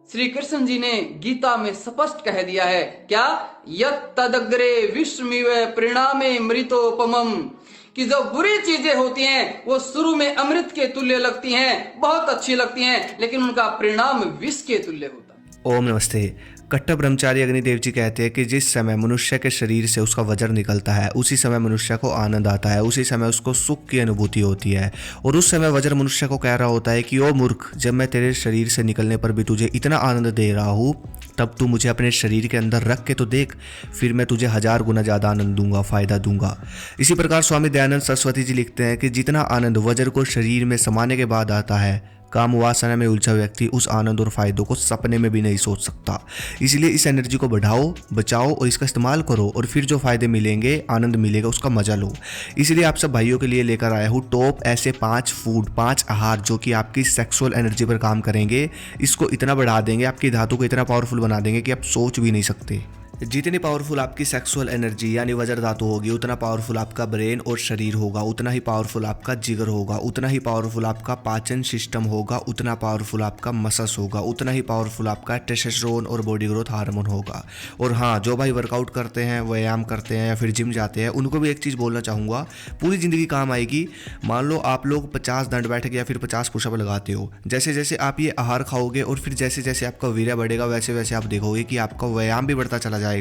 श्री कृष्ण जी ने गीता में स्पष्ट कह दिया है, क्या? यत् तदग्रे विश्वमिव परिणामे मृतोपमम, कि जो बुरी चीजें होती हैं वो शुरू में अमृत के तुल्य लगती हैं, बहुत अच्छी लगती हैं, लेकिन उनका परिणाम विष के तुल्य होता है। ओम नमस्ते। कट्टर ब्रह्मचारी अग्निदेव जी कहते हैं कि जिस समय मनुष्य के शरीर से उसका वज्र निकलता है उसी समय मनुष्य को आनंद आता है, उसी समय उसको सुख की अनुभूति होती है। और उस समय वज्र मनुष्य को कह रहा होता है कि ओ मूर्ख, जब मैं तेरे शरीर से निकलने पर भी तुझे इतना आनंद दे रहा हूँ, तब तू मुझे अपने शरीर के अंदर रख के तो देख, फिर मैं तुझे 1000 गुना ज़्यादा आनंद दूंगा, फ़ायदा दूंगा। इसी प्रकार स्वामी दयानंद सरस्वती जी लिखते हैं कि जितना आनंद वज्र को शरीर में समाने के बाद आता है, काम वासना में उलझा व्यक्ति उस आनंद और फायदों को सपने में भी नहीं सोच सकता। इसलिए इस एनर्जी को बढ़ाओ, बचाओ और इसका इस्तेमाल करो, और फिर जो फायदे मिलेंगे, आनंद मिलेगा, उसका मजा लो। इसलिए आप सब भाइयों के लिए लेकर आया हूँ टॉप ऐसे 5 आहार जो कि आपकी सेक्सुअल एनर्जी पर काम करेंगे, इसको इतना बढ़ा देंगे, आपकी धातु को इतना पावरफुल बना देंगे कि आप सोच भी नहीं सकते। जितनी पावरफुल आपकी सेक्सुअल एनर्जी यानी वज्र धातु होगी, उतना पावरफुल आपका ब्रेन और शरीर होगा, उतना ही पावरफुल आपका जिगर होगा, उतना ही पावरफुल आपका पाचन सिस्टम होगा, उतना पावरफुल आपका मसल्स होगा, उतना ही पावरफुल आपका टेस्टोस्टेरोन और बॉडी ग्रोथ हार्मोन होगा। और हाँ, जो भाई वर्कआउट करते हैं, व्यायाम करते हैं या फिर जिम जाते हैं, उनको भी एक चीज़ बोलना चाहूँगा, पूरी ज़िंदगी काम आएगी। मान लो आप लोग 50 दंड बैठक या फिर 50 पुशअप लगाते हो, जैसे जैसे आप ये आहार खाओगे और फिर जैसे जैसे आपका वीर्य बढ़ेगा, वैसे वैसे आप देखोगे कि आपका व्यायाम भी बढ़ता चला जाएगा।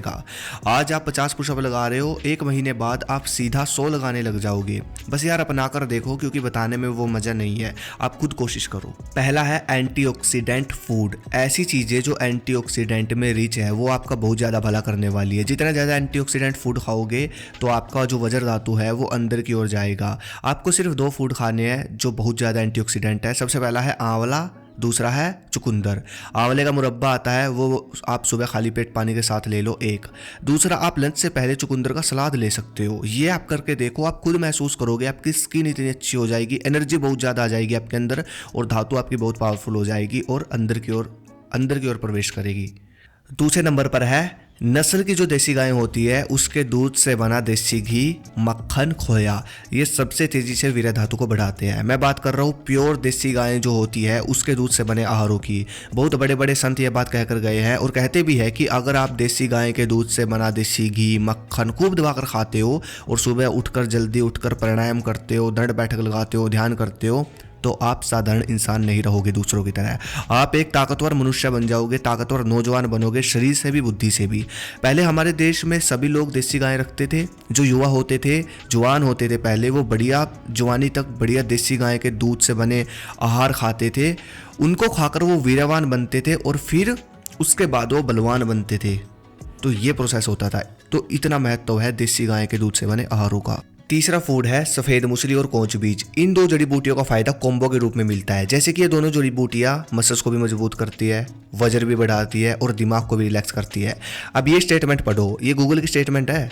आज आप 50 पुशअप लगा रहे हो, 1 महीने बाद आप सीधा 100 लगाने लग जाओगे। बस यार अपना कर देखो, क्योंकि बताने में वो मजा नहीं है, आप खुद कोशिश करो। पहला है एंटीऑक्सीडेंट फूड। ऐसी चीजें जो एंटीऑक्सीडेंट में रिच है, वो आपका बहुत ज्यादा भला करने वाली है। जितना ज्यादा एंटीऑक्सीडेंट फूड खाओगे तो आपका जो वज्र धातु है वो अंदर की ओर जाएगा। आपको सिर्फ 2 फूड खाने हैं जो बहुत ज्यादा एंटीऑक्सीडेंट है। सबसे पहला है आंवला, दूसरा है चुकंदर। आंवले का मुरब्बा आता है, वो आप सुबह खाली पेट पानी के साथ ले लो 1। दूसरा, आप लंच से पहले चुकंदर का सलाद ले सकते हो। ये आप करके देखो, आप खुद महसूस करोगे आपकी स्किन इतनी अच्छी हो जाएगी, एनर्जी बहुत ज़्यादा आ जाएगी आपके अंदर, और धातु आपकी बहुत पावरफुल हो जाएगी और अंदर की ओर प्रवेश करेगी। दूसरे नंबर पर है नस्ल की जो देसी गाय होती है उसके दूध से बना देसी घी, मक्खन, खोया। ये सबसे तेजी से वीर्य धातु को बढ़ाते हैं। मैं बात कर रहा हूँ प्योर देसी गाय जो होती है उसके दूध से बने आहारों की। बहुत बड़े बड़े संत ये बात कहकर गए हैं और कहते भी है कि अगर आप देसी गाय के दूध से बना देसी घी, मक्खन खूब दबाकर खाते हो और सुबह उठकर जल्दी उठकर प्राणायाम करते हो, दंड बैठक लगाते हो, ध्यान करते हो, तो आप साधारण इंसान नहीं रहोगे दूसरों की तरह। आप एक ताकतवर मनुष्य बन जाओगे, ताकतवर नौजवान बनोगे, शरीर से भी बुद्धि से भी। पहले हमारे देश में सभी लोग देसी गाय रखते थे। जो युवा होते थे, जवान होते थे, पहले वो बढ़िया जवानी तक बढ़िया देसी गाय के दूध से बने आहार खाते थे। उनको खाकर वो वीरवान बनते थे और फिर उसके बाद वो बलवान बनते थे। तो ये प्रोसेस होता था। तो इतना महत्व है देसी गाय के दूध से बने आहारों का। तीसरा फूड है सफेद मूसली और कोंच बीज। इन 2 जड़ी बूटियों का फायदा कॉम्बो के रूप में मिलता है। जैसे कि ये दोनों जड़ी बूटियां मसल्स को भी मजबूत करती है, वजन भी बढ़ाती है और दिमाग को भी रिलैक्स करती है। अब ये स्टेटमेंट पढ़ो, ये गूगल की स्टेटमेंट है।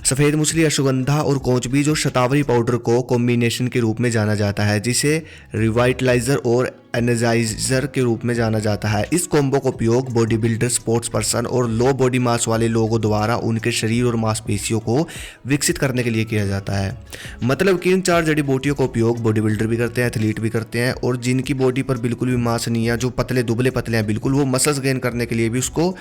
सफेद मूसली, अश्वगंधा और कोंच बीज और शतावरी पाउडर को कॉम्बिनेशन के रूप में जाना जाता है, जिसे रिवाइटलाइजर और एनर्जाइजर के रूप में जाना जाता है। इस कॉम्बो का उपयोग बॉडी बिल्डर, स्पोर्ट्स पर्सन और लो बॉडी मास वाले लोगों द्वारा उनके शरीर और मांसपेशियों को विकसित करने के लिए किया जाता है। मतलब कि इन 4 जड़ी बूटियों का उपयोग बॉडी बिल्डर भी करते हैं, एथलीट भी करते हैं, और जिनकी बॉडी पर बिल्कुल भी मांस नहीं है, जो पतले दुबले पतले हैं बिल्कुल, वो मसल्स गेन करने के लिए भी उसको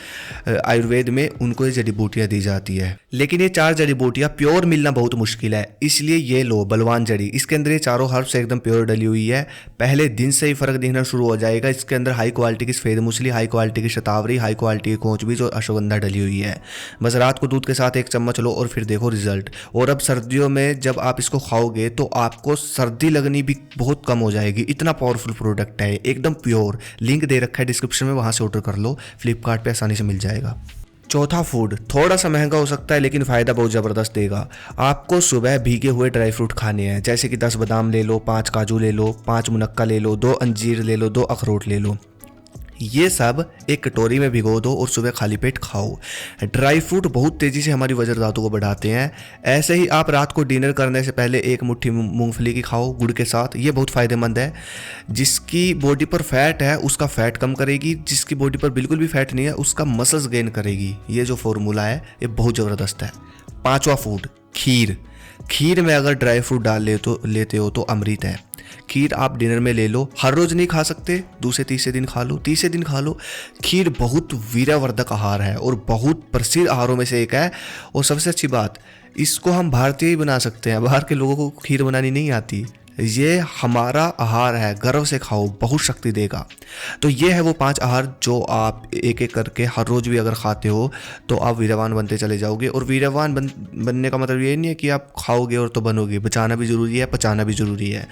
आयुर्वेद में उनको ये जड़ी बूटियाँ दी जाती है। लेकिन ये 4 जड़ी बूटियाँ प्योर मिलना बहुत मुश्किल है, इसलिए ये लो बलवान जड़ी। इसके अंदर ये चारों हर्ब्स एकदम प्योर डली हुई है। पहले दिन से ही फर्क दिखना शुरू हो जाएगा। इसके अंदर हाई क्वालिटी की सफेद मूसली, हाई क्वालिटी की शतावरी, हाई क्वालिटी की कोंच बीज और अश्वगंधा डली हुई है। बस रात को दूध के साथ 1 चम्मच लो और फिर देखो रिजल्ट। और अब सर्दियों में जब आप इसको खाओगे तो आपको सर्दी लगनी भी बहुत कम हो जाएगी। इतना पावरफुल प्रोडक्ट है, एकदम प्योर। लिंक दे रखा है डिस्क्रिप्शन में, वहां से ऑर्डर कर लो, फ्लिपकार्ट पे आसानी से मिल जाएगा। चौथा फूड थोड़ा सा महंगा हो सकता है लेकिन फ़ायदा बहुत ज़बरदस्त देगा। आपको सुबह भीगे हुए ड्राई फ्रूट खाने हैं, जैसे कि 10 बादाम ले लो, 5 काजू ले लो, 5 मुनक्का ले लो, 2 अंजीर ले लो, 2 अखरोट ले लो। ये सब एक कटोरी में भिगो दो और सुबह खाली पेट खाओ। ड्राई फ्रूट बहुत तेज़ी से हमारी वजन धातु को बढ़ाते हैं। ऐसे ही आप रात को डिनर करने से पहले 1 मुट्ठी मूंगफली की खाओ गुड़ के साथ, ये बहुत फ़ायदेमंद है। जिसकी बॉडी पर फैट है उसका फैट कम करेगी, जिसकी बॉडी पर बिल्कुल भी फैट नहीं है उसका मसल्स गेन करेगी। ये जो फॉर्मूला है ये बहुत ज़बरदस्त है। 5वां फूड खीर। खीर में अगर ड्राई फ्रूट डाल लेते हो तो अमृत है। खीर आप डिनर में ले लो, हर रोज नहीं खा सकते, दूसरे तीसरे दिन खा लो, तीसरे दिन खा लो। खीर बहुत वीर्यवर्धक आहार है और बहुत प्रसिद्ध आहारों में से एक है। और सबसे अच्छी बात, इसको हम भारतीय ही बना सकते हैं, बाहर के लोगों को खीर बनानी नहीं आती। ये हमारा आहार है, गर्व से खाओ, बहुत शक्ति देगा। तो ये है वो 5 आहार जो आप एक एक करके हर रोज भी अगर खाते हो तो आप वीर्यवान बनते चले जाओगे। और वीर्यवान बनने का मतलब ये नहीं है कि आप खाओगे और तो बनोगे, बचाना भी जरूरी है, पचाना भी जरूरी है।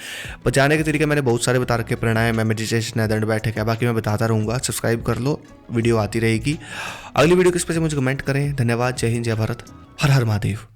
पचाने के तरीके मैंने बहुत सारे बता रखे, प्राणायाम, मेडिटेशन है, दंड बैठक है, बाकी मैं बताता रहूँगा। सब्सक्राइब कर लो, वीडियो आती रहेगी। अगली वीडियो किस पे से मुझे कमेंट करें। धन्यवाद। जय हिंद, जय भारत, हर हर महादेव।